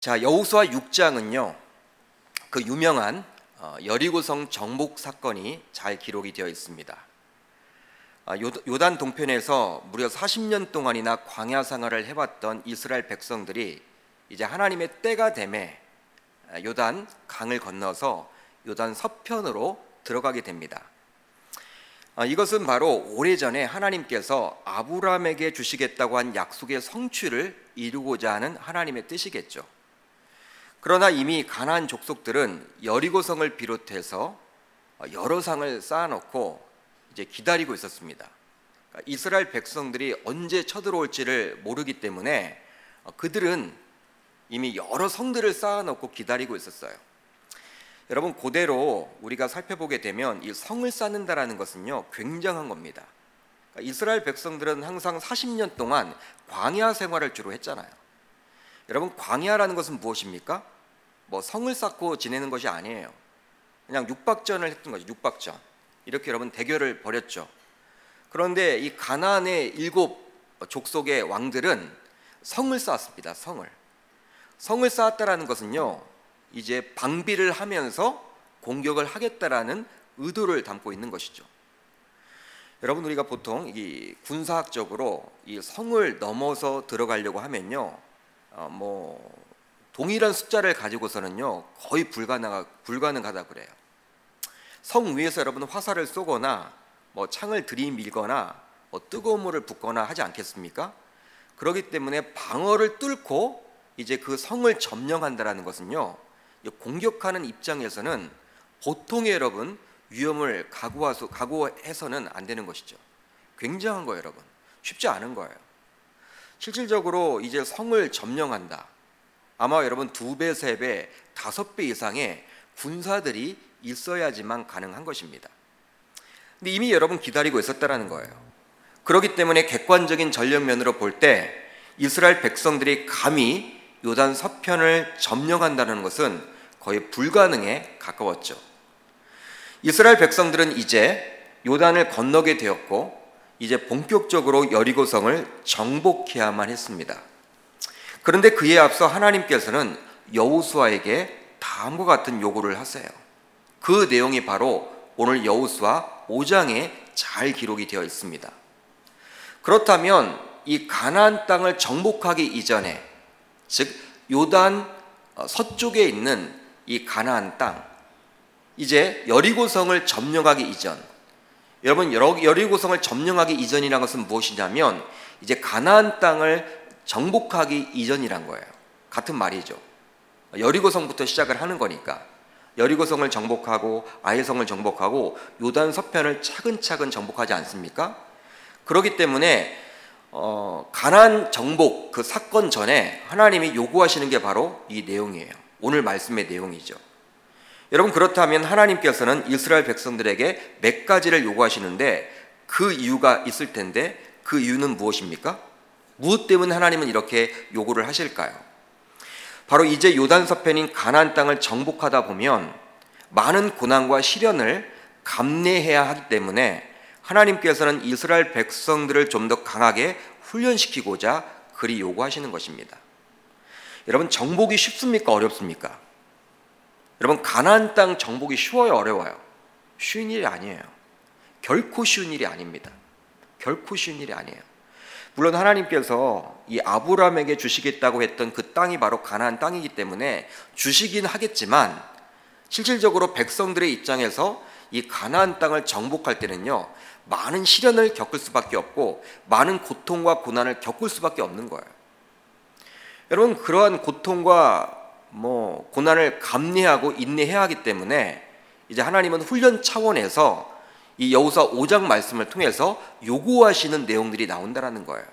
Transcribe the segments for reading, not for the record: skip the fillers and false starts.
자, 여호수아 6장은요, 그 유명한 여리고성 정복 사건이 잘 기록이 되어 있습니다. 요단 동편에서 무려 40년 동안이나 광야 생활을 해왔던 이스라엘 백성들이 이제 하나님의 때가 되매 요단 강을 건너서 요단 서편으로 들어가게 됩니다. 이것은 바로 오래전에 하나님께서 아브라함에게 주시겠다고 한 약속의 성취를 이루고자 하는 하나님의 뜻이겠죠. 그러나 이미 가나안 족속들은 여리고성을 비롯해서 여러 상을 쌓아놓고 이제 기다리고 있었습니다. 이스라엘 백성들이 언제 쳐들어올지를 모르기 때문에 그들은 이미 여러 성들을 쌓아놓고 기다리고 있었어요. 여러분, 그대로 우리가 살펴보게 되면 이 성을 쌓는다라는 것은요, 굉장한 겁니다. 이스라엘 백성들은 항상 40년 동안 광야 생활을 주로 했잖아요. 여러분, 광야라는 것은 무엇입니까? 성을 쌓고 지내는 것이 아니에요. 그냥 육박전을 했던 거죠. 육박전. 이렇게 여러분 대결을 벌였죠. 그런데 이 가나안의 7 족속의 왕들은 성을 쌓았습니다. 성을 쌓았다라는 것은요, 이제 방비를 하면서 공격을 하겠다라는 의도를 담고 있는 것이죠. 여러분, 우리가 보통 이 군사학적으로 이 성을 넘어서 들어가려고 하면요, 동일한 숫자를 가지고서는요 거의 불가능하다 그래요. 성 위에서 여러분 화살을 쏘거나 창을 들이밀거나 뜨거운 물을 붓거나 하지 않겠습니까? 그렇기 때문에 방어를 뚫고 이제 그 성을 점령한다라는 것은요, 공격하는 입장에서는 보통의 여러분 위험을 각오해서는 안 되는 것이죠. 굉장한 거예요, 여러분. 쉽지 않은 거예요. 실질적으로 이제 성을 점령한다. 아마 여러분 2배, 3배, 5배 이상의 군사들이 있어야지만 가능한 것입니다. 근데 이미 여러분 기다리고 있었다라는 거예요. 그렇기 때문에 객관적인 전력면으로 볼 때 이스라엘 백성들이 감히 요단 서편을 점령한다는 것은 거의 불가능에 가까웠죠. 이스라엘 백성들은 이제 요단을 건너게 되었고 이제 본격적으로 여리고성을 정복해야만 했습니다. 그런데 그에 앞서 하나님께서는 여호수아에게 다음과 같은 요구를 하세요. 그 내용이 바로 오늘 여호수아 5장에 잘 기록이 되어 있습니다. 그렇다면 이 가나안 땅을 정복하기 이전에, 즉 요단 서쪽에 있는 이 가나안 땅, 이제 여리고성을 점령하기 이전, 여러분 여리고성을 점령하기 이전이라는 것은 무엇이냐면 이제 가나안 땅을 정복하기 이전이란 거예요. 같은 말이죠. 여리고성부터 시작을 하는 거니까 여리고성을 정복하고 아이성을 정복하고 요단 서편을 차근차근 정복하지 않습니까? 그렇기 때문에 가나안 정복 그 사건 전에 하나님이 요구하시는 게 바로 이 내용이에요. 오늘 말씀의 내용이죠. 여러분, 그렇다면 하나님께서는 이스라엘 백성들에게 몇 가지를 요구하시는데 그 이유가 있을 텐데 그 이유는 무엇입니까? 무엇 때문에 하나님은 이렇게 요구를 하실까요? 바로 이제 요단 서편인 가나안 땅을 정복하다 보면 많은 고난과 시련을 감내해야 하기 때문에 하나님께서는 이스라엘 백성들을 좀 더 강하게 훈련시키고자 그리 요구하시는 것입니다. 여러분, 정복이 쉽습니까? 어렵습니까? 여러분, 가나안 땅 정복이 쉬워요? 어려워요? 쉬운 일이 아니에요. 결코 쉬운 일이 아닙니다. 결코 쉬운 일이 아니에요. 물론 하나님께서 이 아브라함에게 주시겠다고 했던 그 땅이 바로 가나안 땅이기 때문에 주시긴 하겠지만 실질적으로 백성들의 입장에서 이 가나안 땅을 정복할 때는요, 많은 시련을 겪을 수밖에 없고 많은 고통과 고난을 겪을 수밖에 없는 거예요. 여러분, 그러한 고통과 고난을 감내하고 인내해야 하기 때문에 이제 하나님은 훈련 차원에서 이 여호수아 5장 말씀을 통해서 요구하시는 내용들이 나온다라는 거예요.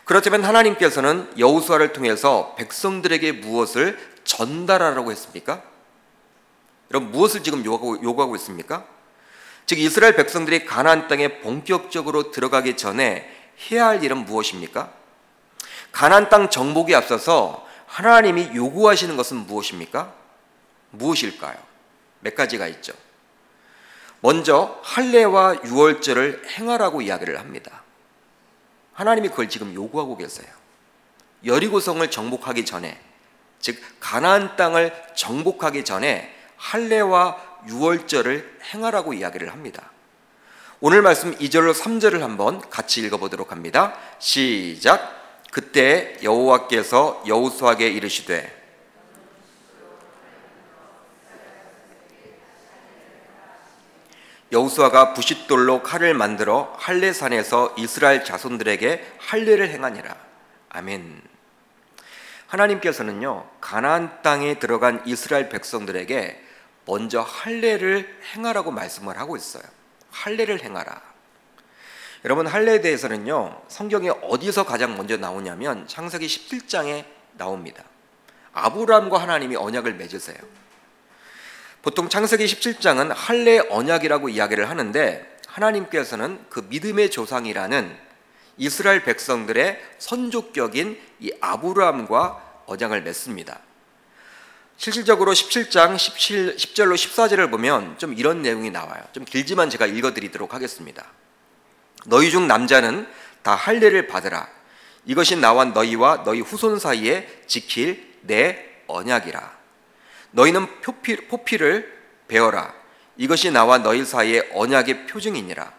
그렇다면 하나님께서는 여호수아를 통해서 백성들에게 무엇을 전달하라고 했습니까? 여러분, 무엇을 지금 요구하고 있습니까? 즉 이스라엘 백성들이 가나안 땅에 본격적으로 들어가기 전에 해야 할 일은 무엇입니까? 가나안 땅 정복에 앞서서 하나님이 요구하시는 것은 무엇입니까? 무엇일까요? 몇 가지가 있죠. 먼저 할례와 유월절을 행하라고 이야기를 합니다. 하나님이 그걸 지금 요구하고 계세요. 여리고성을 정복하기 전에 즉 가나안 땅을 정복하기 전에 할례와 유월절을 행하라고 이야기를 합니다. 오늘 말씀 2절로 3절을 한번 같이 읽어보도록 합니다. 시작. 그때 여호와께서 여호수아에게 이르시되 여호수아가 부싯돌로 칼을 만들어 할례산에서 이스라엘 자손들에게 할례를 행하니라. 아멘. 하나님께서는요, 가나안 땅에 들어간 이스라엘 백성들에게 먼저 할례를 행하라고 말씀을 하고 있어요. 할례를 행하라. 여러분, 할례에 대해서는요, 성경에 어디서 가장 먼저 나오냐면 창세기 17장에 나옵니다. 아브라함과 하나님이 언약을 맺으세요. 보통 창세기 17장은 할례 언약이라고 이야기를 하는데, 하나님께서는 그 믿음의 조상이라는 이스라엘 백성들의 선조격인 이 아브라함과 언약을 맺습니다. 실질적으로 17장 10절로 14절을 보면 좀 이런 내용이 나와요. 좀 길지만 제가 읽어드리도록 하겠습니다. 너희 중 남자는 다 할례를 받으라. 이것이 나와 너희와 너희 후손 사이에 지킬 내 언약이라. 너희는 포피를 베어라. 이것이 나와 너희 사이의 언약의 표징이니라.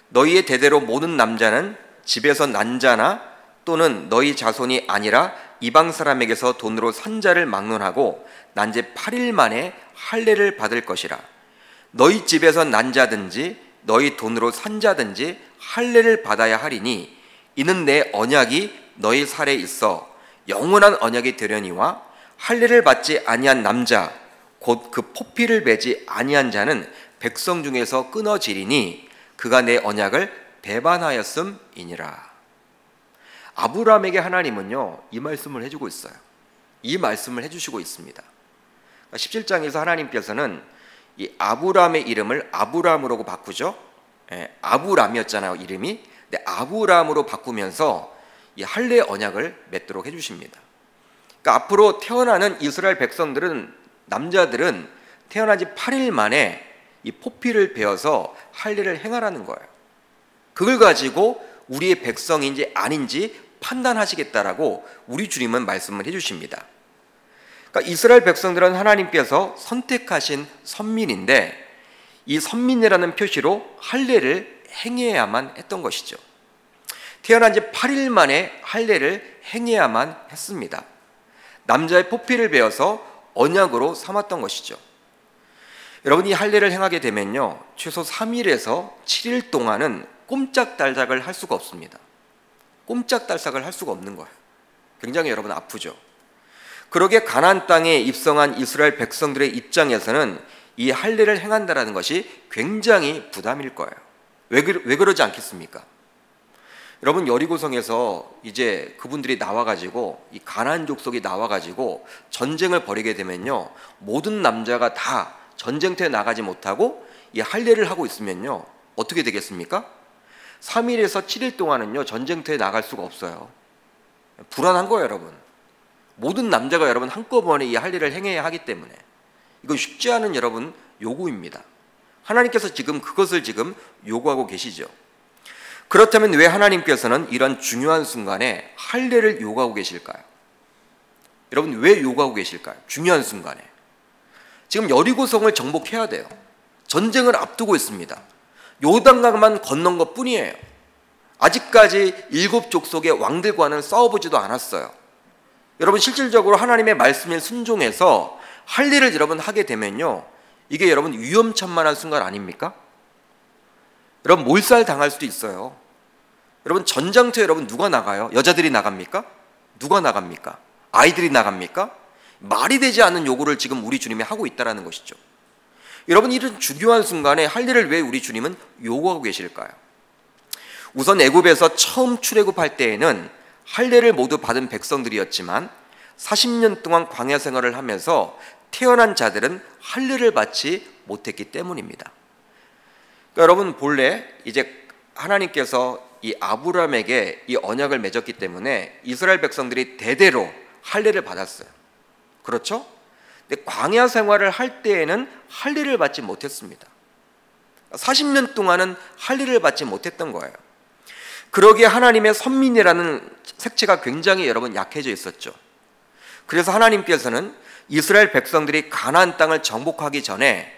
너희의 대대로 모든 남자는 집에서 난 자나 또는 너희 자손이 아니라 이방 사람에게서 돈으로 산 자를 막론하고 난 지 8일 만에 할례를 받을 것이라. 너희 집에서 난 자든지 너희 돈으로 산 자든지 할례를 받아야 하리니 이는 내 언약이 너희 살에 있어 영원한 언약이 되려니와 할례를 받지 아니한 남자 곧 그 포피를 베지 아니한 자는 백성 중에서 끊어지리니 그가 내 언약을 배반하였음이니라. 아브라함에게 하나님은요, 이 말씀을 해주고 있어요. 이 말씀을 해주시고 있습니다. 17장에서 하나님께서는 이 아브라함의 이름을 아브라함으로 바꾸죠. 아브람이었잖아요, 이름이. 근데 아브라함으로 바꾸면서 이 할례 언약을 맺도록 해주십니다. 그러니까 앞으로 태어나는 이스라엘 백성들은, 남자들은 태어난 지 8일 만에 이 포피를 베어서 할례를 행하라는 거예요. 그걸 가지고 우리의 백성인지 아닌지 판단하시겠다라고 우리 주님은 말씀을 해주십니다. 그러니까 이스라엘 백성들은 하나님께서 선택하신 선민인데 이 선민이라는 표시로 할례를 행해야만 했던 것이죠. 태어난 지 8일 만에 할례를 행해야만 했습니다. 남자의 포피를 베어서 언약으로 삼았던 것이죠. 여러분, 이 할례를 행하게 되면요, 최소 3일에서 7일 동안은 꼼짝달싹을 할 수가 없습니다. 꼼짝달싹을 할 수가 없는 거예요. 굉장히 여러분 아프죠. 그러게 가나안 땅에 입성한 이스라엘 백성들의 입장에서는 이 할례를 행한다라는 것이 굉장히 부담일 거예요. 왜 그러지 않겠습니까? 여러분, 여리고성에서 이제 그분들이 나와가지고 이 가나안 족속이 나와가지고 전쟁을 벌이게 되면요, 모든 남자가 다 전쟁터에 나가지 못하고 이 할례를 하고 있으면요, 어떻게 되겠습니까? 3일에서 7일 동안은요, 전쟁터에 나갈 수가 없어요. 불안한 거예요, 여러분. 모든 남자가 여러분 한꺼번에 이 할례를 행해야 하기 때문에 이건 쉽지 않은 여러분 요구입니다. 하나님께서 지금 그것을 지금 요구하고 계시죠. 그렇다면 왜 하나님께서는 이런 중요한 순간에 할례를 요구하고 계실까요? 여러분, 왜 요구하고 계실까요? 중요한 순간에. 지금 여리고성을 정복해야 돼요. 전쟁을 앞두고 있습니다. 요단강만 건넌 것 뿐이에요. 아직까지 7족속의 왕들과는 싸워보지도 않았어요. 여러분, 실질적으로 하나님의 말씀에 순종해서 할례를 여러분 하게 되면요, 이게 여러분 위험천만한 순간 아닙니까? 여러분, 몰살 당할 수도 있어요. 여러분, 전장터에 여러분 누가 나가요? 여자들이 나갑니까? 누가 나갑니까? 아이들이 나갑니까? 말이 되지 않는 요구를 지금 우리 주님이 하고 있다는 것이죠. 여러분, 이런 중요한 순간에 할례를 왜 우리 주님은 요구하고 계실까요? 우선 애굽에서 처음 출애굽할 때에는 할례를 모두 받은 백성들이었지만 40년 동안 광야 생활을 하면서 태어난 자들은 할례를 받지 못했기 때문입니다. 그러니까 여러분, 본래 이제 하나님께서 이 아브라함에게 이 언약을 맺었기 때문에 이스라엘 백성들이 대대로 할례를 받았어요. 그렇죠? 근데 광야 생활을 할 때에는 할례를 받지 못했습니다. 40년 동안은 할례를 받지 못했던 거예요. 그러기에 하나님의 선민이라는 색채가 굉장히 여러분 약해져 있었죠. 그래서 하나님께서는 이스라엘 백성들이 가나안 땅을 정복하기 전에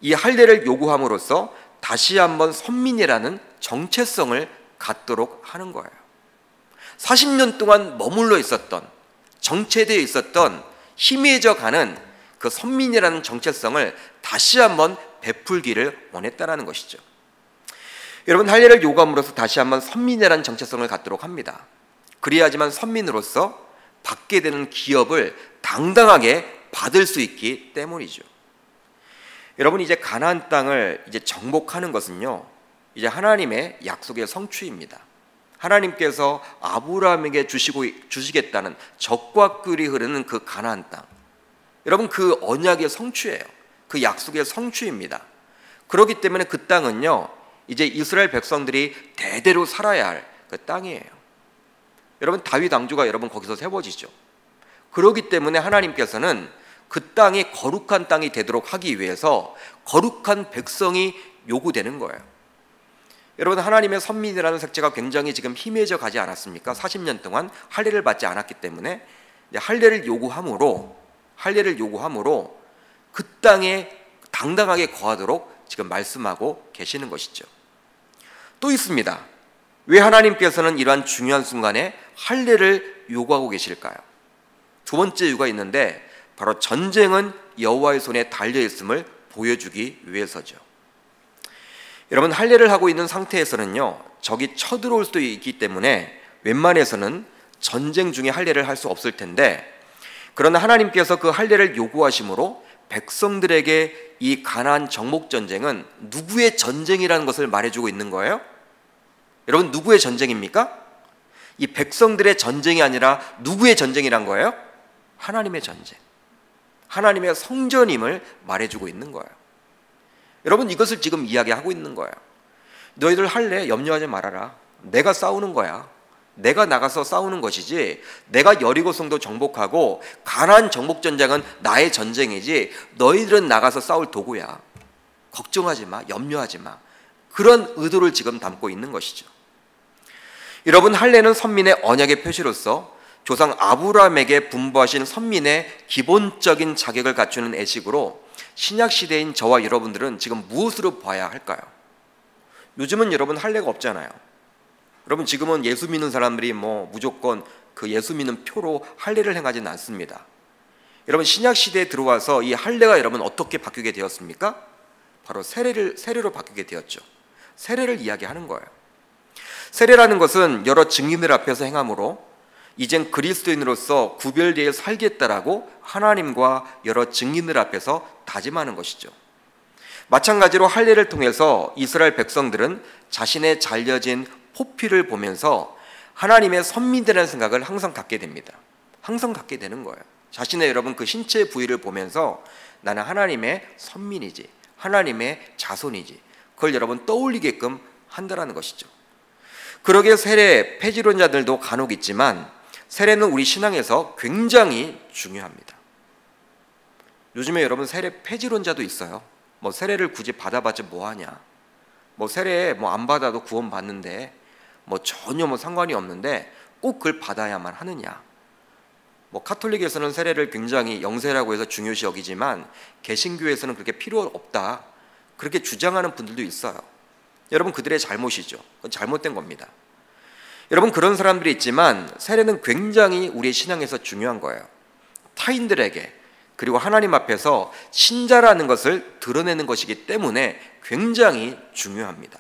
이 할례를 요구함으로써 다시 한번 선민이라는 정체성을 갖도록 하는 거예요. 40년 동안 머물러 있었던, 정체되어 있었던 희미해져 가는 그 선민이라는 정체성을 다시 한번 베풀기를 원했다는 것이죠. 여러분, 할례를 요구함으로써 다시 한번 선민이라는 정체성을 갖도록 합니다. 그래야지만 선민으로서 받게 되는 기업을 당당하게 받을 수 있기 때문이죠. 여러분, 이제 가나안 땅을 이제 정복하는 것은요, 이제 하나님의 약속의 성취입니다. 하나님께서 아브라함에게 주시겠다는 적과 꿀이 흐르는 그 가나안 땅, 여러분, 그 언약의 성취예요. 그 약속의 성취입니다. 그렇기 때문에 그 땅은요, 이제 이스라엘 백성들이 대대로 살아야 할 그 땅이에요. 여러분, 다윗 왕조가 여러분 거기서 세워지죠. 그렇기 때문에 하나님께서는 그 땅이 거룩한 땅이 되도록 하기 위해서 거룩한 백성이 요구되는 거예요. 여러분, 하나님의 선민이라는 색채가 굉장히 지금 희미해져 가지 않았습니까? 40년 동안 할례를 받지 않았기 때문에 할례를 요구함으로 그 땅에 당당하게 거하도록 지금 말씀하고 계시는 것이죠. 또 있습니다. 왜 하나님께서는 이러한 중요한 순간에 할례를 요구하고 계실까요? 두 번째 이유가 있는데, 바로 전쟁은 여호와의 손에 달려 있음을 보여주기 위해서죠. 여러분, 할례를 하고 있는 상태에서는요, 적이 쳐들어올 수도 있기 때문에 웬만해서는 전쟁 중에 할례를 할 수 없을 텐데, 그러나 하나님께서 그 할례를 요구하심으로 백성들에게 이 가나안 정복 전쟁은 누구의 전쟁이라는 것을 말해주고 있는 거예요? 여러분, 누구의 전쟁입니까? 이 백성들의 전쟁이 아니라 누구의 전쟁이란 거예요? 하나님의 전쟁, 하나님의 성전임을 말해주고 있는 거예요. 여러분, 이것을 지금 이야기하고 있는 거예요. 너희들 할래? 염려하지 말아라. 내가 싸우는 거야. 내가 나가서 싸우는 것이지, 내가 여리고성도 정복하고 가나안 정복 전쟁은 나의 전쟁이지 너희들은 나가서 싸울 도구야. 걱정하지 마, 염려하지 마. 그런 의도를 지금 담고 있는 것이죠. 여러분, 할례는 선민의 언약의 표시로서 조상 아브라함에게 분부하신 선민의 기본적인 자격을 갖추는 예식으로 신약 시대인 저와 여러분들은 지금 무엇으로 봐야 할까요? 요즘은 여러분 할례가 없잖아요. 여러분, 지금은 예수 믿는 사람들이 무조건 그 예수 믿는 표로 할례를 행하지는 않습니다. 여러분, 신약 시대에 들어와서 이 할례가 여러분 어떻게 바뀌게 되었습니까? 바로 세례로 바뀌게 되었죠. 세례를 이야기하는 거예요. 세례라는 것은 여러 증인들 앞에서 행함으로 이젠 그리스도인으로서 구별되어 살겠다라고 하나님과 여러 증인들 앞에서 다짐하는 것이죠. 마찬가지로 할례를 통해서 이스라엘 백성들은 자신의 잘려진 포피를 보면서 하나님의 선민이라는 생각을 항상 갖게 됩니다. 항상 갖게 되는 거예요. 자신의 여러분 그 신체 부위를 보면서 나는 하나님의 선민이지, 하나님의 자손이지, 그걸 여러분 떠올리게끔 한다라는 것이죠. 그러기에 세례 폐지론자들도 간혹 있지만 세례는 우리 신앙에서 굉장히 중요합니다. 요즘에 여러분 세례 폐지론자도 있어요. 세례를 굳이 받아봤자 뭐하냐, 세례 안 받아도 구원 받는데 전혀 상관이 없는데 꼭 그걸 받아야만 하느냐. 카톨릭에서는 세례를 굉장히 영세라고 해서 중요시 여기지만 개신교에서는 그렇게 필요 없다, 그렇게 주장하는 분들도 있어요. 여러분, 그들의 잘못이죠. 그건 잘못된 겁니다. 여러분, 그런 사람들이 있지만 세례는 굉장히 우리의 신앙에서 중요한 거예요. 타인들에게 그리고 하나님 앞에서 신자라는 것을 드러내는 것이기 때문에 굉장히 중요합니다.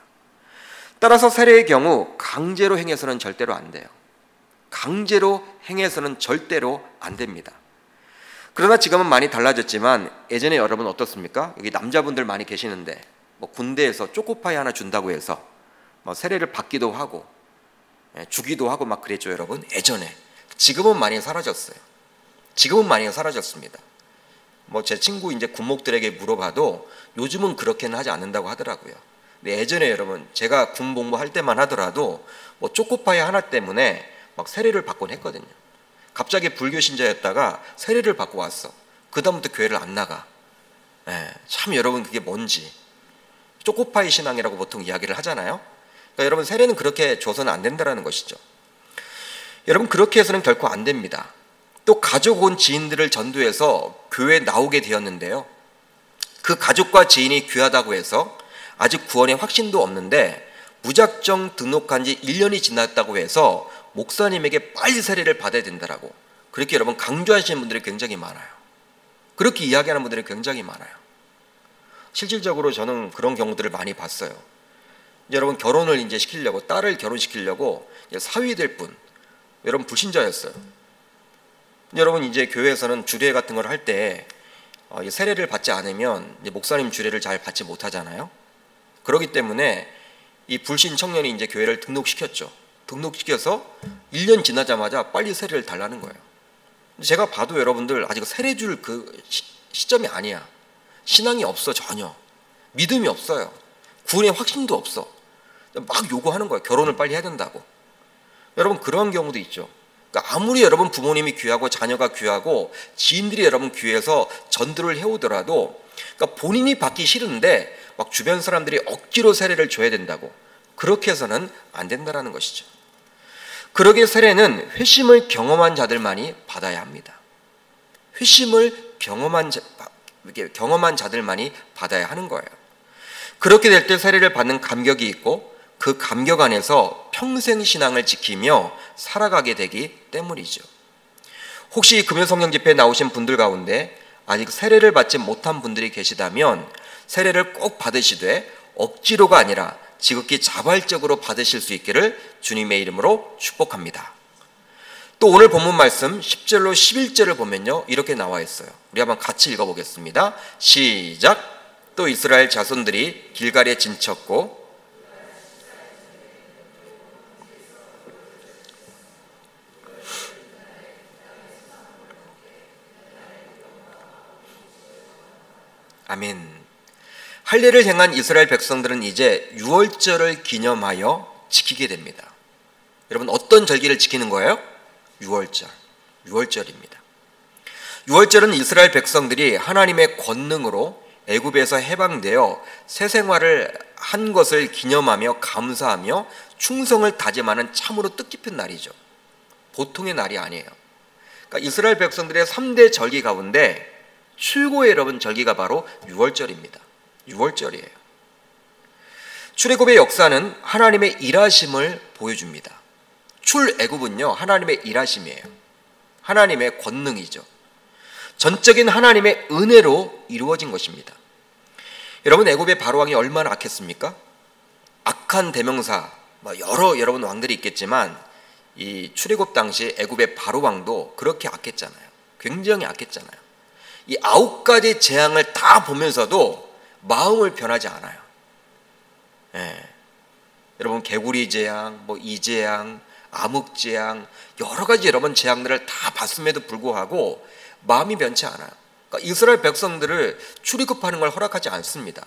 따라서 세례의 경우 강제로 행해서는 절대로 안 돼요. 강제로 행해서는 절대로 안 됩니다. 그러나 지금은 많이 달라졌지만 예전에 여러분 어떻습니까? 여기 남자분들 많이 계시는데 군대에서 초코파이 하나 준다고 해서 세례를 받기도 하고 주기도 하고 막 그랬죠, 여러분. 예전에. 지금은 많이 사라졌어요. 지금은 많이 사라졌습니다. 제 친구 이제 군목들에게 물어봐도 요즘은 그렇게는 하지 않는다고 하더라고요. 근데 예전에 여러분 제가 군 복무할 때만 하더라도 초코파이 하나 때문에 막 세례를 받곤 했거든요. 갑자기 불교 신자였다가 세례를 받고 왔어. 그다음부터 교회를 안 나가. 참 여러분, 그게 뭔지. 초코파이 신앙이라고 보통 이야기를 하잖아요. 그러니까 여러분, 세례는 그렇게 줘서는 안 된다는 것이죠. 여러분, 그렇게 해서는 결코 안 됩니다. 또 가족 온 지인들을 전도해서 교회에 나오게 되었는데요. 그 가족과 지인이 귀하다고 해서 아직 구원의 확신도 없는데 무작정 등록한 지 1년이 지났다고 해서 목사님에게 빨리 세례를 받아야 된다라고 그렇게 여러분 강조하시는 분들이 굉장히 많아요. 그렇게 이야기하는 분들이 굉장히 많아요. 실질적으로 저는 그런 경우들을 많이 봤어요. 여러분 결혼을 이제 시키려고 딸을 결혼시키려고 사위될 분, 여러분 불신자였어요. 여러분 이제 교회에서는 주례 같은 걸 할 때 세례를 받지 않으면 목사님 주례를 잘 받지 못하잖아요. 그렇기 때문에 이 불신 청년이 이제 교회를 등록시켰죠. 등록시켜서 1년 지나자마자 빨리 세례를 달라는 거예요. 제가 봐도 여러분들 아직 세례 줄 그 시점이 아니야. 신앙이 없어. 전혀 믿음이 없어요. 구원의 확신도 없어. 막 요구하는 거예요. 결혼을 빨리 해야 된다고. 여러분 그런 경우도 있죠. 그러니까 아무리 여러분 부모님이 귀하고 자녀가 귀하고 지인들이 여러분 귀해서 전도를 해오더라도 그러니까 본인이 받기 싫은데 막 주변 사람들이 억지로 세례를 줘야 된다고, 그렇게 해서는 안 된다라는 것이죠. 그러기에 세례는 회심을 경험한 자들만이 받아야 합니다. 회심을 경험한 자들만이 받아야 하는 거예요. 그렇게 될 때 세례를 받는 감격이 있고 그 감격 안에서 평생 신앙을 지키며 살아가게 되기 때문이죠. 혹시 금요성령 집회에 나오신 분들 가운데 아직 세례를 받지 못한 분들이 계시다면 세례를 꼭 받으시되 억지로가 아니라 지극히 자발적으로 받으실 수 있기를 주님의 이름으로 축복합니다. 또 오늘 본문 말씀 10절로 11절을 보면요, 이렇게 나와 있어요. 우리 한번 같이 읽어보겠습니다. 시작. 또 이스라엘 자손들이 길갈에 진쳤고 아멘. 할례를 행한 이스라엘 백성들은 이제 유월절을 기념하여 지키게 됩니다. 여러분 어떤 절기를 지키는 거예요? 유월절입니다. 유월절은 이스라엘 백성들이 하나님의 권능으로 애굽에서 해방되어 새 생활을 한 것을 기념하며 감사하며 충성을 다짐하는 참으로 뜻깊은 날이죠. 보통의 날이 아니에요. 그러니까 이스라엘 백성들의 3대 절기 가운데 최고의 여러분 절기가 바로 유월절입니다. 유월절이에요. 출애굽의 역사는 하나님의 일하심을 보여줍니다. 출애굽은요, 하나님의 일하심이에요. 하나님의 권능이죠. 전적인 하나님의 은혜로 이루어진 것입니다. 여러분 애굽의 바로왕이 얼마나 악했습니까? 악한 대명사 여러 여러분 왕들이 있겠지만 이 출애굽 당시 애굽의 바로왕도 그렇게 악했잖아요. 굉장히 악했잖아요. 이 9가지 재앙을 다 보면서도 마음을 변하지 않아요. 여러분 개구리 재앙, 이재앙, 암흑재앙 여러 가지 여러분 재앙들을 다 봤음에도 불구하고 마음이 변치 않아요. 그러니까 이스라엘 백성들을 출애굽하는 걸 허락하지 않습니다.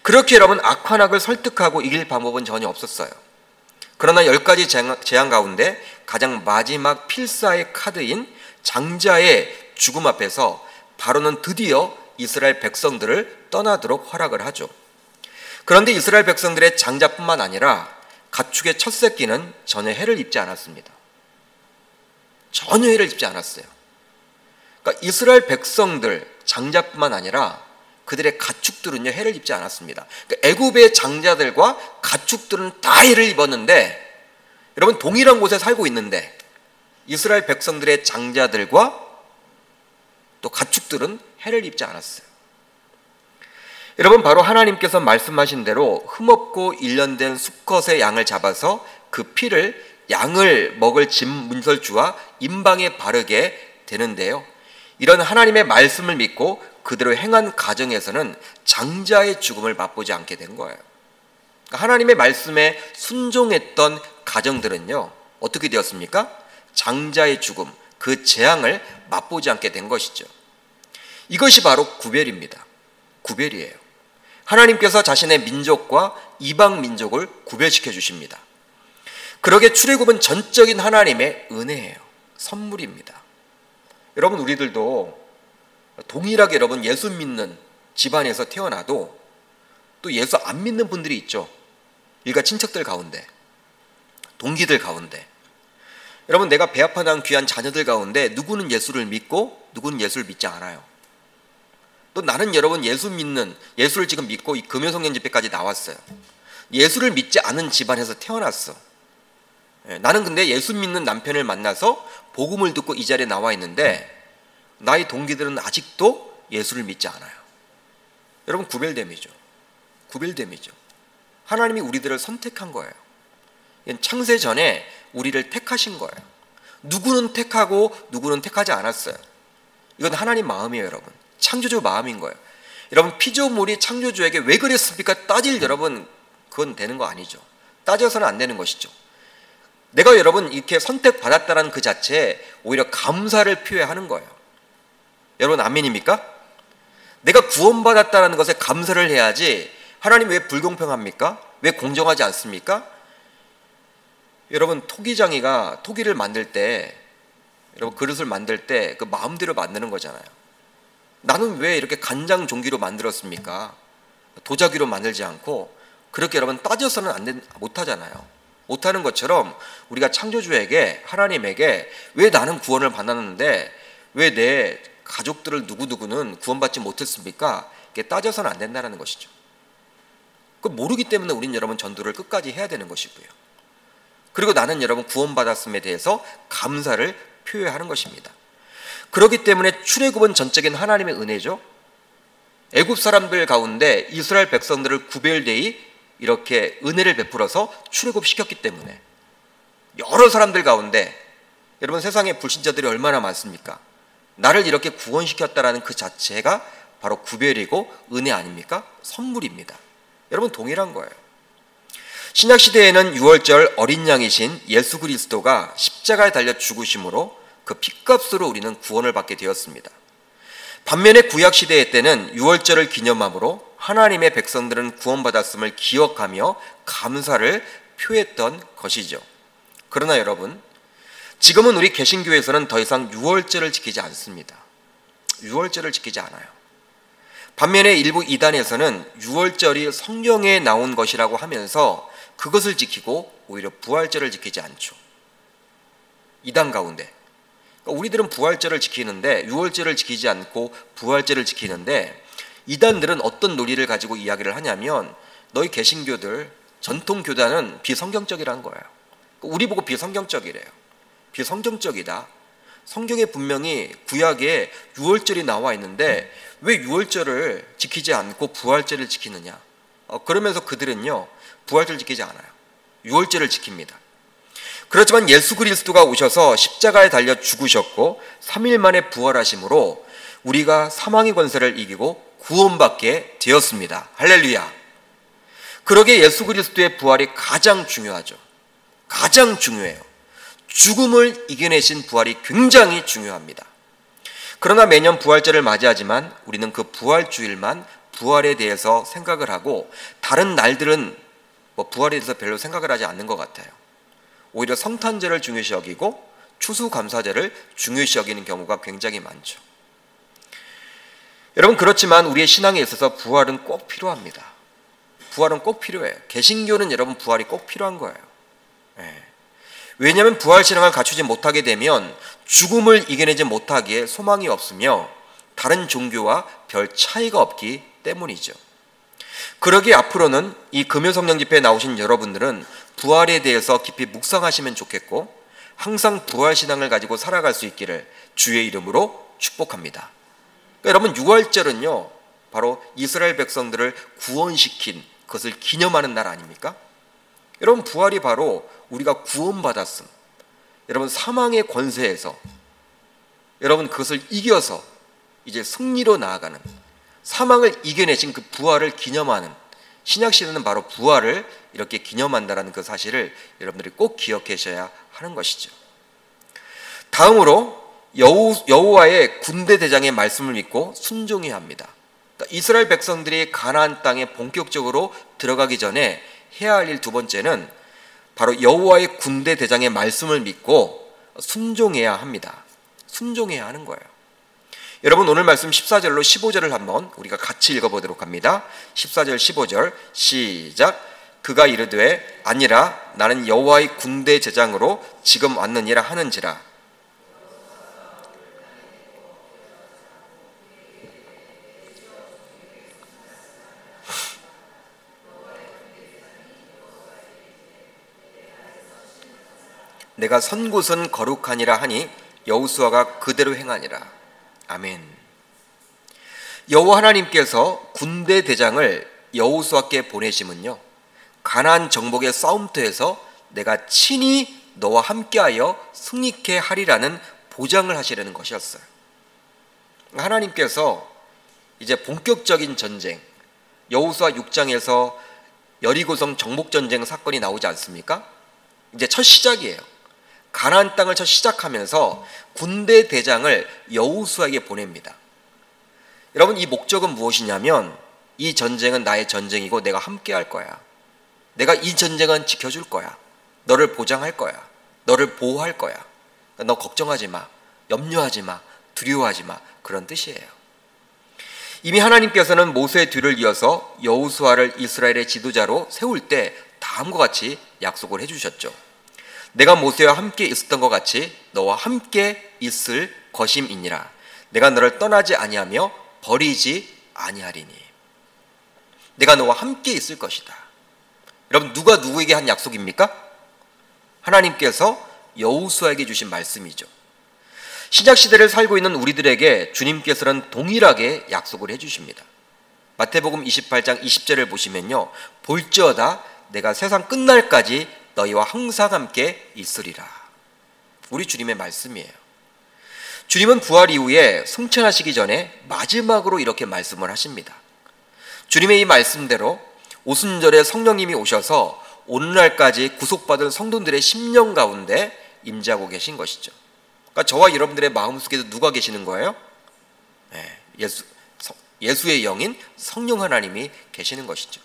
그렇게 여러분 악한 악을 설득하고 이길 방법은 전혀 없었어요. 그러나 10가지 재앙 가운데 가장 마지막 필사의 카드인 장자의 죽음 앞에서 바로는 드디어 이스라엘 백성들을 떠나도록 허락을 하죠. 그런데 이스라엘 백성들의 장자뿐만 아니라 가축의 첫 새끼는 전혀 해를 입지 않았습니다. 전혀 해를 입지 않았어요. 그러니까 이스라엘 백성들 장자뿐만 아니라 그들의 가축들은요 해를 입지 않았습니다. 그러니까 애굽의 장자들과 가축들은 다 해를 입었는데 여러분 동일한 곳에 살고 있는데 이스라엘 백성들의 장자들과 또 가축들은 해를 입지 않았어요. 여러분 바로 하나님께서 말씀하신 대로 흠없고 일련된 수컷의 양을 잡아서 그 피를 양을 먹을 집 문설주와 임방에 바르게 되는데요. 이런 하나님의 말씀을 믿고 그대로 행한 가정에서는 장자의 죽음을 맛보지 않게 된 거예요. 하나님의 말씀에 순종했던 가정들은요 어떻게 되었습니까? 장자의 죽음, 그 재앙을 맛보지 않게 된 것이죠. 이것이 바로 구별입니다. 구별이에요. 하나님께서 자신의 민족과 이방 민족을 구별시켜 주십니다. 그러게 출애굽은 전적인 하나님의 은혜예요. 선물입니다. 여러분 우리들도 동일하게 여러분 예수 믿는 집안에서 태어나도 또 예수 안 믿는 분들이 있죠. 일가 친척들 가운데, 동기들 가운데. 여러분, 내가 배아파 낳은 귀한 자녀들 가운데 누구는 예수를 믿고 누구는 예수를 믿지 않아요. 또 나는 여러분 예수를 지금 믿고 이 금요성령 집회까지 나왔어요. 예수를 믿지 않은 집안에서 태어났어. 나는 근데 예수 믿는 남편을 만나서 복음을 듣고 이 자리에 나와 있는데 나의 동기들은 아직도 예수를 믿지 않아요. 여러분, 구별됨이죠. 하나님이 우리들을 선택한 거예요. 창세 전에 우리를 택하신 거예요. 누구는 택하고 누구는 택하지 않았어요. 이건 하나님 마음이에요, 여러분. 창조주 마음인 거예요. 여러분, 피조물이 창조주에게 왜 그랬습니까? 따질 여러분, 그건 되는 거 아니죠. 따져서는 안 되는 것이죠. 내가 여러분 이렇게 선택받았다는 그 자체에 오히려 감사를 표해하는 거예요. 여러분, 아멘입니까? 내가 구원받았다는 것에 감사를 해야지. 하나님 왜 불공평합니까? 왜 공정하지 않습니까? 여러분, 토기장이가 토기를 만들 때, 여러분 그릇을 만들 때 그 마음대로 만드는 거잖아요. 나는 왜 이렇게 간장 종기로 만들었습니까? 도자기로 만들지 않고. 그렇게 여러분 따져서는 못하잖아요. 못하는 것처럼 우리가 창조주에게, 하나님에게 왜 나는 구원을 받았는데 왜 내 가족들을 누구누구는 구원받지 못했습니까? 이게 따져서는 안 된다는 것이죠. 그걸 모르기 때문에 우린 여러분 전도를 끝까지 해야 되는 것이고요. 그리고 나는 여러분 구원받았음에 대해서 감사를 표현하는 것입니다. 그렇기 때문에 출애굽은 전적인 하나님의 은혜죠. 애굽 사람들 가운데 이스라엘 백성들을 구별되이 이렇게 은혜를 베풀어서 출애굽시켰기 때문에 여러 사람들 가운데, 여러분 세상에 불신자들이 얼마나 많습니까? 나를 이렇게 구원시켰다라는 그 자체가 바로 구별이고 은혜 아닙니까? 선물입니다. 여러분, 동일한 거예요. 신약시대에는 유월절 어린 양이신 예수 그리스도가 십자가에 달려 죽으심으로 그 핏값으로 우리는 구원을 받게 되었습니다. 반면에 구약시대 때는 유월절을 기념함으로 하나님의 백성들은 구원받았음을 기억하며 감사를 표했던 것이죠. 그러나 여러분, 지금은 우리 개신교에서는 더 이상 유월절을 지키지 않습니다. 유월절을 지키지 않아요. 반면에 일부 이단에서는 유월절이 성경에 나온 것이라고 하면서 그것을 지키고 오히려 부활절을 지키지 않죠. 이단 가운데. 그러니까 우리들은 부활절을 지키는데 유월절을 지키지 않고 부활절을 지키는데, 이단들은 어떤 논리를 가지고 이야기를 하냐면 너희 개신교들 전통 교단은 비성경적이라는 거예요. 우리 보고 비성경적이래요. 비성경적이다. 성경에 분명히 구약에 유월절이 나와 있는데 왜 유월절을 지키지 않고 부활절을 지키느냐. 그러면서 그들은요 부활절 지키지 않아요. 유월절을 지킵니다. 그렇지만 예수 그리스도가 오셔서 십자가에 달려 죽으셨고 3일 만에 부활하심으로 우리가 사망의 권세를 이기고 구원받게 되었습니다. 할렐루야. 그러기에 예수 그리스도의 부활이 가장 중요하죠. 가장 중요해요. 죽음을 이겨내신 부활이 굉장히 중요합니다. 그러나 매년 부활절을 맞이하지만 우리는 그 부활주일만 부활에 대해서 생각을 하고 다른 날들은 부활에 대해서 별로 생각을 하지 않는 것 같아요. 오히려 성탄절을 중요시 여기고 추수감사절을 중요시 여기는 경우가 굉장히 많죠. 여러분, 그렇지만 우리의 신앙에 있어서 부활은 꼭 필요합니다. 부활은 꼭 필요해요. 개신교는 여러분 부활이 꼭 필요한 거예요. 왜냐하면 부활신앙을 갖추지 못하게 되면 죽음을 이겨내지 못하기에 소망이 없으며 다른 종교와 별 차이가 없기 때문이죠. 그러기에 앞으로는 이 금요성령 집회에 나오신 여러분들은 부활에 대해서 깊이 묵상하시면 좋겠고 항상 부활신앙을 가지고 살아갈 수 있기를 주의 이름으로 축복합니다. 그러니까 여러분, 유월절은요 바로 이스라엘 백성들을 구원시킨 그것을 기념하는 날 아닙니까? 여러분, 부활이 바로 우리가 구원받았음, 여러분 사망의 권세에서 여러분 그것을 이겨서 이제 승리로 나아가는, 사망을 이겨내신 그 부활을 기념하는, 신약시대는 바로 부활을 이렇게 기념한다는 그 사실을 여러분들이 꼭 기억하셔야 하는 것이죠. 다음으로 여호와의 군대 대장의 말씀을 믿고 순종해야 합니다. 그러니까 이스라엘 백성들이 가나안 땅에 본격적으로 들어가기 전에 해야 할 일 두 번째는 바로 여호와의 군대 대장의 말씀을 믿고 순종해야 합니다. 순종해야 하는 거예요. 여러분, 오늘 말씀 14절로 15절을 한번 우리가 같이 읽어보도록 합니다. 14절 15절 시작. 그가 이르되 아니라 나는 여호와의 군대 제장으로 지금 왔느니라 하는지라. 내가 선 곳은 거룩하니라 하니 여호수아가 그대로 행하니라. 아멘. 여호와 하나님께서 군대 대장을 여호수아께 보내심은요, 가나안 정복의 싸움터에서 내가 친히 너와 함께하여 승리케 하리라는 보장을 하시려는 것이었어요. 하나님께서 이제 본격적인 전쟁, 여호수아 6장에서 여리고성 정복전쟁 사건이 나오지 않습니까? 이제 첫 시작이에요. 가나안 땅을 첫 시작하면서 군대 대장을 여호수아에게 보냅니다. 여러분, 이 목적은 무엇이냐면 이 전쟁은 나의 전쟁이고 내가 함께 할 거야. 내가 이 전쟁은 지켜줄 거야. 너를 보장할 거야. 너를 보호할 거야. 너 걱정하지 마. 염려하지 마. 두려워하지 마. 그런 뜻이에요. 이미 하나님께서는 모세의 뒤를 이어서 여호수아를 이스라엘의 지도자로 세울 때 다음과 같이 약속을 해주셨죠. 내가 모세와 함께 있었던 것 같이 너와 함께 있을 것임이니라. 내가 너를 떠나지 아니하며 버리지 아니하리니. 내가 너와 함께 있을 것이다. 여러분, 누가 누구에게 한 약속입니까? 하나님께서 여호수아에게 주신 말씀이죠. 신약시대를 살고 있는 우리들에게 주님께서는 동일하게 약속을 해주십니다. 마태복음 28장 20절을 보시면요, 볼지어다 내가 세상 끝날까지 너희와 항상 함께 있으리라. 우리 주님의 말씀이에요. 주님은 부활 이후에 승천하시기 전에 마지막으로 이렇게 말씀을 하십니다. 주님의 이 말씀대로 오순절에 성령님이 오셔서 오늘날까지 구속받은 성도들의 심령 가운데 임재하고 계신 것이죠. 그러니까 저와 여러분들의 마음속에도 누가 계시는 거예요? 네, 예수의 영인 성령 하나님이 계시는 것이죠.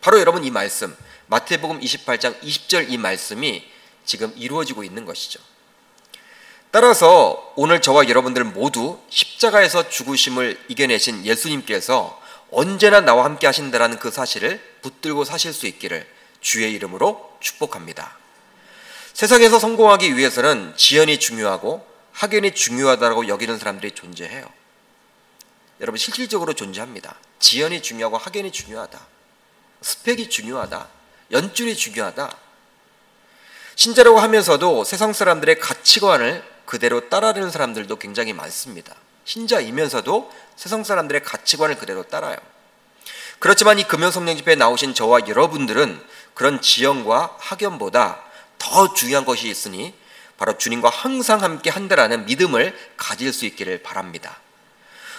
바로 여러분, 이 말씀 마태복음 28장 20절 이 말씀이 지금 이루어지고 있는 것이죠. 따라서 오늘 저와 여러분들 모두 십자가에서 죽으심을 이겨내신 예수님께서 언제나 나와 함께 하신다라는 그 사실을 붙들고 사실 수 있기를 주의 이름으로 축복합니다. 세상에서 성공하기 위해서는 지연이 중요하고 학연이 중요하다고 여기는 사람들이 존재해요. 여러분, 실질적으로 존재합니다. 지연이 중요하고 학연이 중요하다. 스펙이 중요하다. 연줄이 중요하다. 신자라고 하면서도 세상 사람들의 가치관을 그대로 따르는 사람들도 굉장히 많습니다. 신자이면서도 세상 사람들의 가치관을 그대로 따라요. 그렇지만 이 금요성령 집회에 나오신 저와 여러분들은 그런 지연과 학연보다 더 중요한 것이 있으니 바로 주님과 항상 함께 한다라는 믿음을 가질 수 있기를 바랍니다.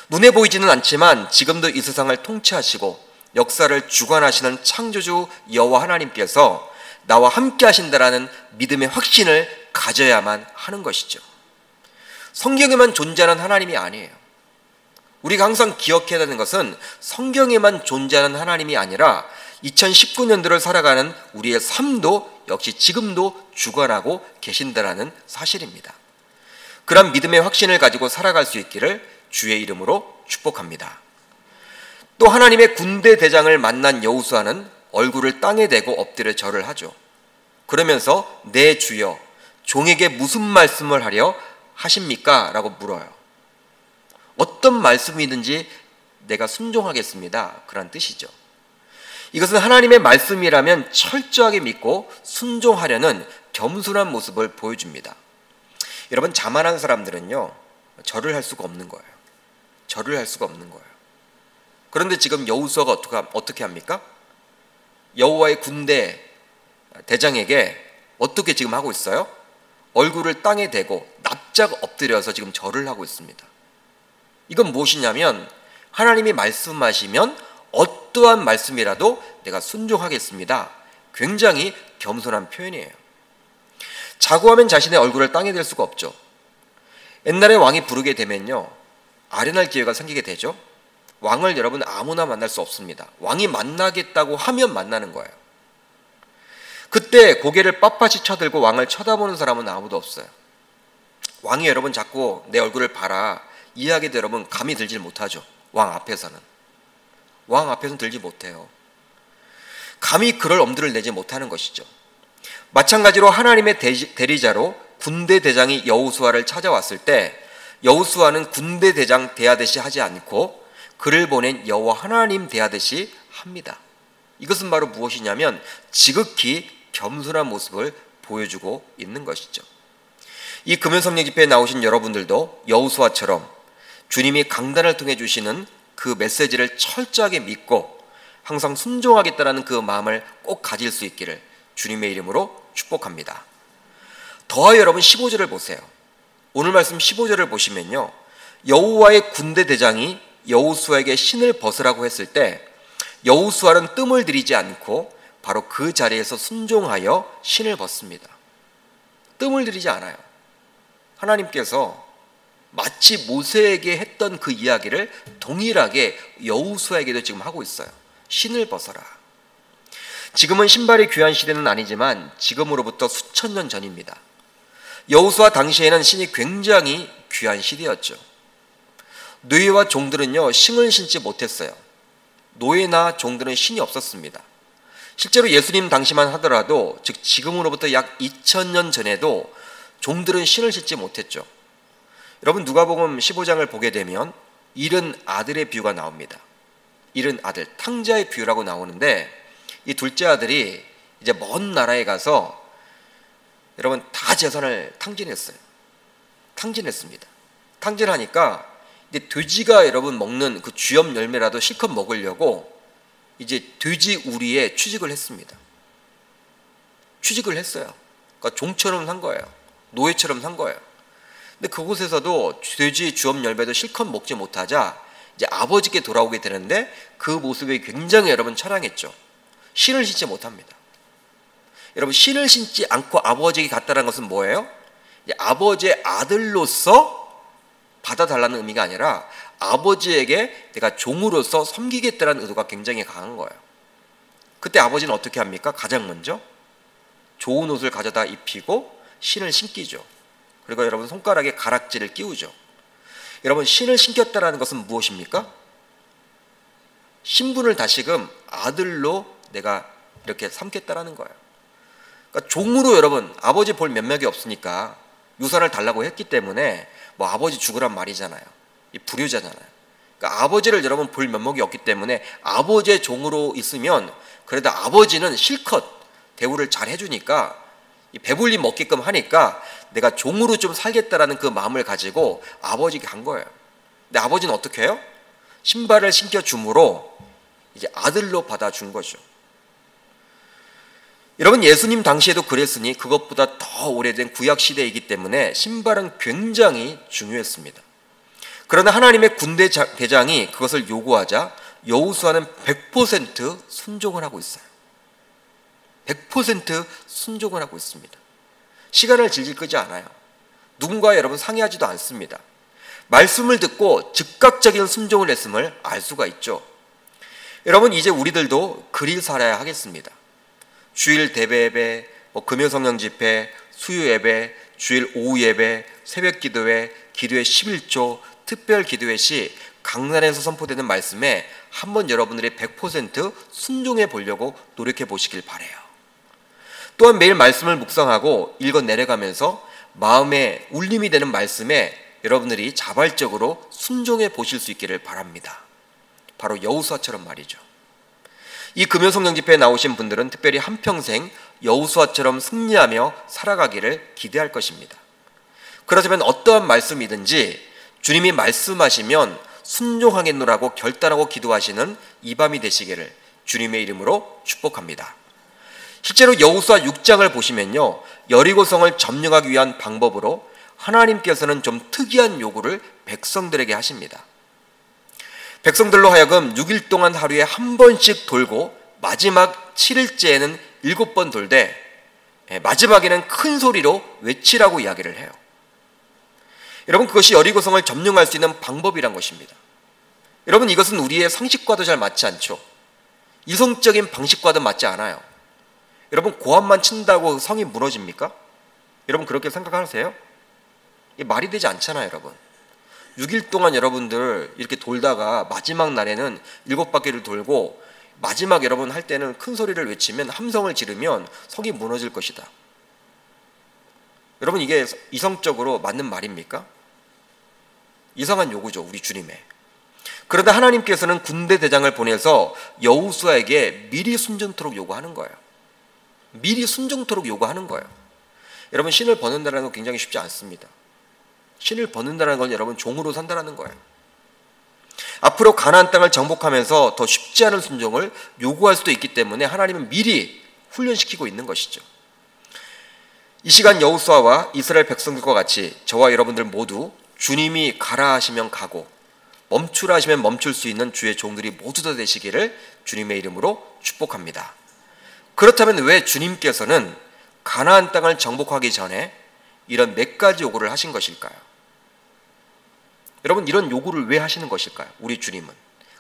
눈에 보이지는 않지만 지금도 이 세상을 통치하시고 역사를 주관하시는 창조주 여호와 하나님께서 나와 함께 하신다라는 믿음의 확신을 가져야만 하는 것이죠. 성경에만 존재하는 하나님이 아니에요. 우리가 항상 기억해야 하는 것은 성경에만 존재하는 하나님이 아니라 2019년도를 살아가는 우리의 삶도 역시 지금도 주관하고 계신다라는 사실입니다. 그런 믿음의 확신을 가지고 살아갈 수 있기를 주의 이름으로 축복합니다. 또 하나님의 군대 대장을 만난 여호수아는 얼굴을 땅에 대고 엎드려 절을 하죠. 그러면서 내 주여 종에게 무슨 말씀을 하려 하십니까? 라고 물어요. 어떤 말씀이든지 내가 순종하겠습니다. 그런 뜻이죠. 이것은 하나님의 말씀이라면 철저하게 믿고 순종하려는 겸손한 모습을 보여줍니다. 여러분, 자만한 사람들은요, 절을 할 수가 없는 거예요. 절을 할 수가 없는 거예요. 그런데 지금 여호수아가 어떻게 합니까? 여호와의 군대 대장에게 어떻게 지금 하고 있어요? 얼굴을 땅에 대고 납작 엎드려서 지금 절을 하고 있습니다. 이건 무엇이냐면 하나님이 말씀하시면 어떠한 말씀이라도 내가 순종하겠습니다. 굉장히 겸손한 표현이에요. 자고하면 자신의 얼굴을 땅에 댈 수가 없죠. 옛날에 왕이 부르게 되면요, 아련할 기회가 생기게 되죠. 왕을 여러분 아무나 만날 수 없습니다. 왕이 만나겠다고 하면 만나는 거예요. 그때 고개를 빳빳이 쳐들고 왕을 쳐다보는 사람은 아무도 없어요. 왕이 여러분 자꾸 내 얼굴을 봐라 이야기도 여러분 감이 들질 못하죠. 왕 앞에서는 들지 못해요. 감히 그럴 엄두를 내지 못하는 것이죠. 마찬가지로 하나님의 대리자로 군대 대장이 여호수아를 찾아왔을 때 여호수아는 군대 대장 대하듯이 하지 않고 그를 보낸 여호와 하나님 대하듯이 합니다. 이것은 바로 무엇이냐면 지극히 겸손한 모습을 보여주고 있는 것이죠. 이 금연성령 집회에 나오신 여러분들도 여호수아처럼 주님이 강단을 통해 주시는 그 메시지를 철저하게 믿고 항상 순종하겠다라는 그 마음을 꼭 가질 수 있기를 주님의 이름으로 축복합니다. 더하여 여러분 15절을 보세요. 오늘 말씀 15절을 보시면요, 여호와의 군대 대장이 여호수아에게 신을 벗으라고 했을 때 여호수아는 뜸을 들이지 않고 바로 그 자리에서 순종하여 신을 벗습니다. 뜸을 들이지 않아요. 하나님께서 마치 모세에게 했던 그 이야기를 동일하게 여호수아에게도 지금 하고 있어요. 신을 벗어라. 지금은 신발이 귀한 시대는 아니지만 지금으로부터 수천 년 전입니다. 여호수아 당시에는 신이 굉장히 귀한 시대였죠. 노예와 종들은요, 신을 신지 못했어요. 노예나 종들은 신이 없었습니다. 실제로 예수님 당시만 하더라도, 즉 지금으로부터 약 2000년 전에도 종들은 신을 신지 못했죠. 여러분, 누가복음 15장을 보게 되면 잃은 아들의 비유가 나옵니다. 잃은 아들, 탕자의 비유라고 나오는데, 이 둘째 아들이 이제 먼 나라에 가서 여러분 다 재산을 탕진했습니다. 탕진하니까 이제 돼지가 여러분 먹는 그 쥐염 열매라도 실컷 먹으려고 이제 돼지 우리에 취직을 했습니다. 취직을 했어요. 그러니까 종처럼 산 거예요. 노예처럼 산 거예요. 근데 그곳에서도 돼지 쥐염 열매도 실컷 먹지 못하자 이제 아버지께 돌아오게 되는데 그 모습이 굉장히 여러분 처량했죠. 신을 신지 못합니다. 여러분, 신을 신지 않고 아버지에게 갔다는 것은 뭐예요? 아버지의 아들로서 받아달라는 의미가 아니라 아버지에게 내가 종으로서 섬기겠다는 의도가 굉장히 강한 거예요. 그때 아버지는 어떻게 합니까? 가장 먼저 좋은 옷을 가져다 입히고 신을 신기죠. 그리고 여러분 손가락에 가락지를 끼우죠. 여러분, 신을 신겼다는 것은 무엇입니까? 신분을 다시금 아들로 내가 이렇게 삼겠다라는 거예요. 그러니까 종으로 여러분 아버지 볼 면목이 없으니까 유산을 달라고 했기 때문에 뭐 아버지 죽으란 말이잖아요. 이 불효자잖아요. 그러니까 아버지를 여러분 볼 면목이 없기 때문에 아버지의 종으로 있으면 그래도 아버지는 실컷 대우를 잘 해주니까 배불리 먹게끔 하니까 내가 종으로 좀 살겠다라는 그 마음을 가지고 아버지에게 간 거예요. 근데 아버지는 어떻게 해요? 신발을 신겨줌으로 이제 아들로 받아준 거죠. 여러분, 예수님 당시에도 그랬으니 그것보다 더 오래된 구약시대이기 때문에 신발은 굉장히 중요했습니다. 그러나 하나님의 군대 대장이 그것을 요구하자 여호수아는 100% 순종을 하고 있어요. 100% 순종을 하고 있습니다. 시간을 질질 끄지 않아요. 누군가 여러분 상의하지도 않습니다. 말씀을 듣고 즉각적인 순종을 했음을 알 수가 있죠. 여러분, 이제 우리들도 그리 살아야 하겠습니다. 주일 대배 예배, 금요성령 집회, 수요 예배, 주일 오후 예배, 새벽 기도회, 기도회 11조, 특별 기도회 시 강단에서 선포되는 말씀에 한번 여러분들이 100% 순종해 보려고 노력해 보시길 바라요. 또한 매일 말씀을 묵상하고 읽어 내려가면서 마음에 울림이 되는 말씀에 여러분들이 자발적으로 순종해 보실 수 있기를 바랍니다. 바로 여호수아처럼 말이죠. 이 금요성령 집회에 나오신 분들은 특별히 한평생 여호수아처럼 승리하며 살아가기를 기대할 것입니다. 그렇다면 어떠한 말씀이든지 주님이 말씀하시면 순종하겠노라고 결단하고 기도하시는 이 밤이 되시기를 주님의 이름으로 축복합니다. 실제로 여호수아 6장을 보시면요, 여리고성을 점령하기 위한 방법으로 하나님께서는 좀 특이한 요구를 백성들에게 하십니다. 백성들로 하여금 6일 동안 하루에 한 번씩 돌고 마지막 7일째에는 7번 돌되 마지막에는 큰 소리로 외치라고 이야기를 해요. 여러분, 그것이 여리고성을 점령할 수 있는 방법이란 것입니다. 여러분, 이것은 우리의 상식과도 잘 맞지 않죠. 이성적인 방식과도 맞지 않아요. 여러분, 고함만 친다고 성이 무너집니까? 여러분, 그렇게 생각하세요? 이게 말이 되지 않잖아요, 여러분. 6일 동안 여러분들 이렇게 돌다가 마지막 날에는 7바퀴를 돌고 마지막 여러분 할 때는 큰 소리를 외치면, 함성을 지르면 성이 무너질 것이다. 여러분, 이게 이성적으로 맞는 말입니까? 이상한 요구죠, 우리 주님의. 그러다 하나님께서는 군대 대장을 보내서 여호수아에게 미리 순종토록 요구하는 거예요. 미리 순종토록 요구하는 거예요. 여러분, 신을 벗는다는 건 굉장히 쉽지 않습니다. 신을 벗는다는 건 여러분 종으로 산다는 거예요. 앞으로 가나안 땅을 정복하면서 더 쉽지 않은 순종을 요구할 수도 있기 때문에 하나님은 미리 훈련시키고 있는 것이죠. 이 시간 여호수아와 이스라엘 백성들과 같이 저와 여러분들 모두 주님이 가라 하시면 가고 멈추라 하시면 멈출 수 있는 주의 종들이 모두 다 되시기를 주님의 이름으로 축복합니다. 그렇다면 왜 주님께서는 가나안 땅을 정복하기 전에 이런 몇 가지 요구를 하신 것일까요? 여러분, 이런 요구를 왜 하시는 것일까요? 우리 주님은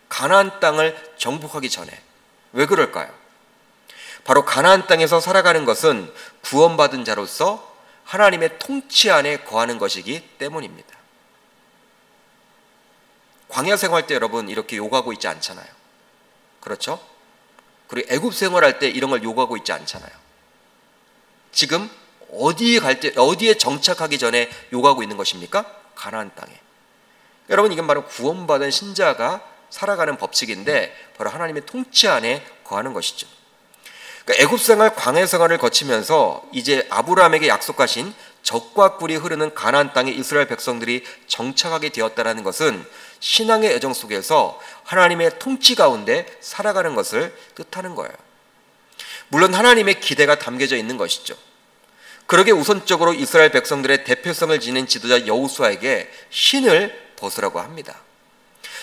가나안 땅을 정복하기 전에 왜 그럴까요? 바로 가나안 땅에서 살아가는 것은 구원받은 자로서 하나님의 통치 안에 거하는 것이기 때문입니다. 광야 생활 때 여러분 이렇게 요구하고 있지 않잖아요. 그렇죠? 그리고 애굽 생활할 때 이런 걸 요구하고 있지 않잖아요. 지금 어디에 정착하기 전에 요구하고 있는 것입니까? 가나안 땅에. 여러분, 이건 바로 구원받은 신자가 살아가는 법칙인데 바로 하나님의 통치 안에 거하는 것이죠. 그러니까 애굽 생활, 광야 생활을 거치면서 이제 아브라함에게 약속하신 젖과 꿀이 흐르는 가나안 땅에 이스라엘 백성들이 정착하게 되었다는 것은 신앙의 여정 속에서 하나님의 통치 가운데 살아가는 것을 뜻하는 거예요. 물론 하나님의 기대가 담겨져 있는 것이죠. 그러게 우선적으로 이스라엘 백성들의 대표성을 지닌 지도자 여호수아에게 신을 벗으라고 합니다.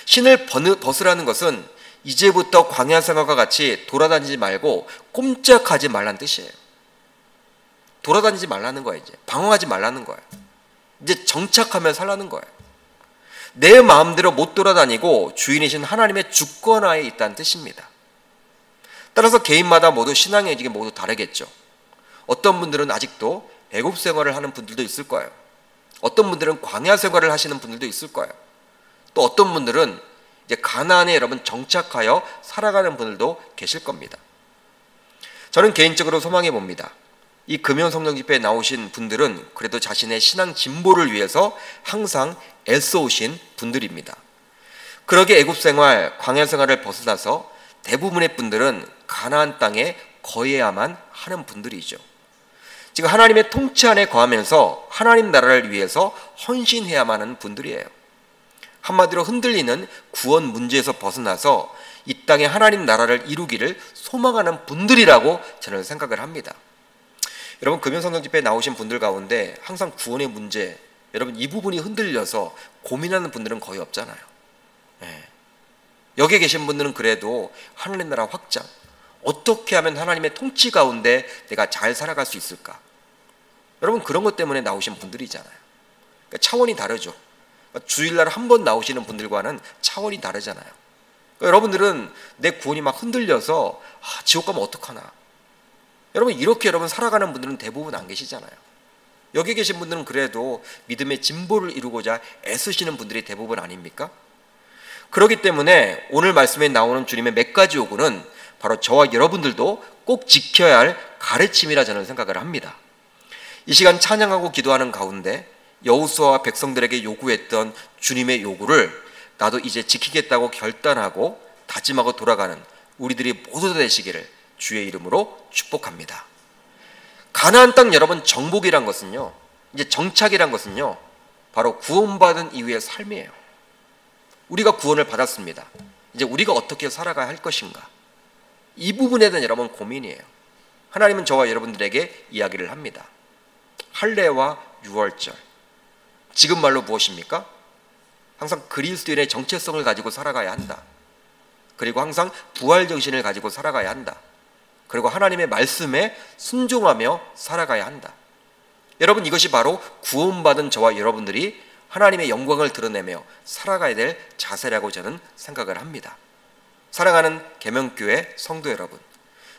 신을 벗으라는 것은 이제부터 광야 생활과 같이 돌아다니지 말고 꼼짝하지 말라는 뜻이에요. 돌아다니지 말라는 거예요. 이제 방황하지 말라는 거예요. 이제 정착하며 살라는 거예요. 내 마음대로 못 돌아다니고 주인이신 하나님의 주권하에 있다는 뜻입니다. 따라서 개인마다 모두 신앙의 의지가 모두 다르겠죠. 어떤 분들은 아직도 애굽 생활을 하는 분들도 있을 거예요. 어떤 분들은 광야 생활을 하시는 분들도 있을 거예요. 또 어떤 분들은 이제 가나안에 여러분 정착하여 살아가는 분들도 계실 겁니다. 저는 개인적으로 소망해 봅니다. 이 금연 성령 집회에 나오신 분들은 그래도 자신의 신앙 진보를 위해서 항상 애써오신 분들입니다. 그러게 애굽 생활, 광야 생활을 벗어나서 대부분의 분들은 가나안 땅에 거해야만 하는 분들이죠. 지금 하나님의 통치 안에 거하면서 하나님 나라를 위해서 헌신해야만 하는 분들이에요. 한마디로 흔들리는 구원 문제에서 벗어나서 이 땅에 하나님 나라를 이루기를 소망하는 분들이라고 저는 생각을 합니다. 여러분, 금연성경 집회에 나오신 분들 가운데 항상 구원의 문제, 여러분 이 부분이 흔들려서 고민하는 분들은 거의 없잖아요. 여기 계신 분들은 그래도 하나님 나라 확장, 어떻게 하면 하나님의 통치 가운데 내가 잘 살아갈 수 있을까? 여러분, 그런 것 때문에 나오신 분들이잖아요. 그러니까 차원이 다르죠. 그러니까 주일날 한 번 나오시는 분들과는 차원이 다르잖아요. 그러니까 여러분들은 내 구원이 막 흔들려서 지옥 가면 어떡하나. 여러분, 이렇게 여러분 살아가는 분들은 대부분 안 계시잖아요. 여기 계신 분들은 그래도 믿음의 진보를 이루고자 애쓰시는 분들이 대부분 아닙니까? 그렇기 때문에 오늘 말씀에 나오는 주님의 몇 가지 요구는 바로 저와 여러분들도 꼭 지켜야 할 가르침이라 저는 생각을 합니다. 이 시간 찬양하고 기도하는 가운데 여호수아와 백성들에게 요구했던 주님의 요구를 나도 이제 지키겠다고 결단하고 다짐하고 돌아가는 우리들이 모두 되시기를 주의 이름으로 축복합니다. 가나안 땅 여러분, 정복이란 것은요, 이제 정착이란 것은요, 바로 구원받은 이후의 삶이에요. 우리가 구원을 받았습니다. 이제 우리가 어떻게 살아가야 할 것인가, 이 부분에 대한 여러분 고민이에요. 하나님은 저와 여러분들에게 이야기를 합니다. 할례와 유월절, 지금 말로 무엇입니까? 항상 그리스도인의 정체성을 가지고 살아가야 한다. 그리고 항상 부활 정신을 가지고 살아가야 한다. 그리고 하나님의 말씀에 순종하며 살아가야 한다. 여러분, 이것이 바로 구원받은 저와 여러분들이 하나님의 영광을 드러내며 살아가야 될 자세라고 저는 생각을 합니다. 사랑하는 계명교회 성도 여러분,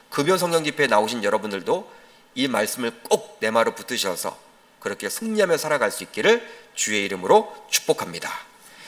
금요 성령 집회에 나오신 여러분들도 이 말씀을 꼭 내 마루 붙으셔서 그렇게 승리하며 살아갈 수 있기를 주의 이름으로 축복합니다.